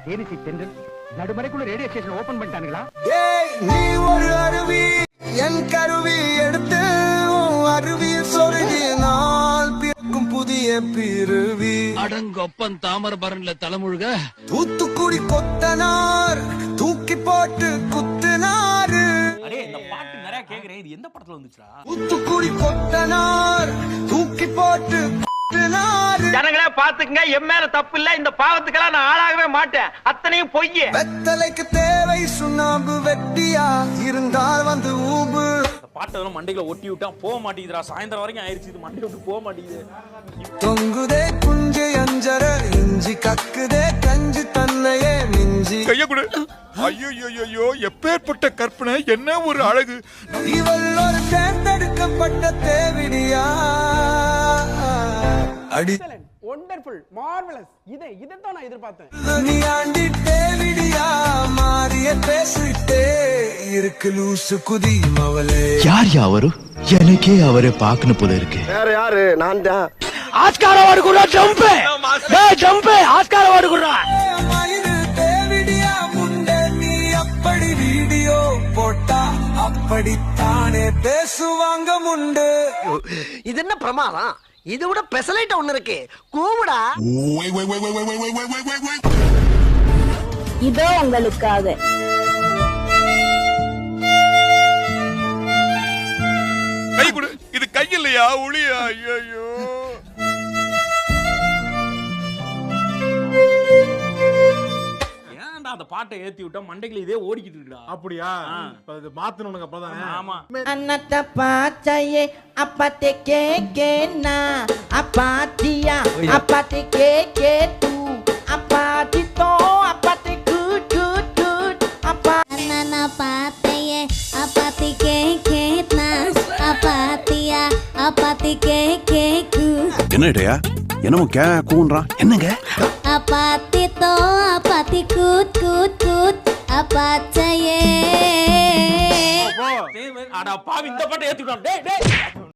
தேனிசி தென்றல் நடுமறைக்குள்ள radio station open பண்ணிட்டானுங்களா? நீ ஒரு அருவி என் கருவி எடுத்து அருவியில் சொருகினால் பிறக்கும் புதிய பிறவி. அடங்கொப்பன் தாமரபரன்ல தலைமுழுக தூத்துக்குடி கொத்தனார் தூக்கி போட்டு குத்துனாரு. இந்த பாட்டு நிறைய கேக்குறேன், இது எந்த படத்துல வந்துச்சுடா? தூத்துக்குடி கொத்தனார் தூக்கி போட்டு குத்துனாரு. ஜனங்களே பாத்துக்கங்க, என் மேல தப்பு இல்ல. இந்த பாவத்துக்கெல்லாம் நான் ஆளாகவே மாட்டேன். அத்தனையும் பொய்யே. வெத்தலைக்கு தேவை சுண்ணாம்பு, வெட்டியா இருந்தால் வந்து ஊம்பு. பாட்டெல்லாம் மண்டையில ஒட்டி விட்டா போக மாட்டேங்குதுடா. சாயந்தரம் வரைக்கும் ஆயிடுச்சு, இது மண்டை விட்டு போக மாட்டேங்குது. தொங்குதே குஞ்சு அஞ்சர இஞ்சி கக்குதே கஞ்சி தன்னையே மிஞ்சி. கைய கொடு. ஐயோ, எப்பேற்பட்ட கற்பனை, என்ன ஒரு அழகு. இவள் ஒரு தேர்ந்தெடுக்கப்பட்ட தேவிடியா. அடி வண்டர்ஃபுல், மார்வெலஸ். இதைத்தான் நான் எதிர்பார்த்தேன். நீ ஆண்டி தேவிடியா மாறிய பேசிட்டே இருக்கு லூசு குதி மவளே. யார் அவரு? எனக்கே அவரை பார்க்கணும் போல இருக்கு. வேற யாரு? நான் தான். ஆஸ்கார் அவார்டு குடுறா. ஜம்ப் ஜம்ப் ஆஸ்கார் அவார்டு குடுறா. மயிறு தேவிடியா முண்டே நீ அப்படி வீடியோ போட்டா அப்படித்தானே பேசுவாங்க முண்டு. இது என்ன பிரமாதம்? இது விட பெசலைட் ஒண்ணு இருக்கு, கூவுடா. இதோ உங்களுக்காக. கை கொடு. இது கை இல்லையா, ஒளியா? ஐயோ. ஏன்டா அந்த பாட்டை ஏத்தி விட்டா மண்டைக்குள்ள இதே ஓடிக்கிட்டு இருக்குடா. அப்படியா? அது மாத்தணும் அப்பதானே. ஆமா. அன்னத்த பாச்சையே அப்பத்தே கேக்கேனா அப்பாத்தியா அப்பத்தே கேக்கே தூ அப்பாத்தி தோ அப்பத்தே குட் குட் குட் அப்பா. அன்னன பாத்தையே அப்பத்தி கேக்கேனா அப்பாத்தியா அப்பத்தி கேக்கே கூ. என்னடையா என்னமோ கே கூன்றான், என்னங்க? அப்பாத்தி தோ அப்பத்தி கூட் கூட் கூட் அப்பாச்சையே. அட பாவி, இந்த பாட்டை ஏத்தி விட்டான். டேய்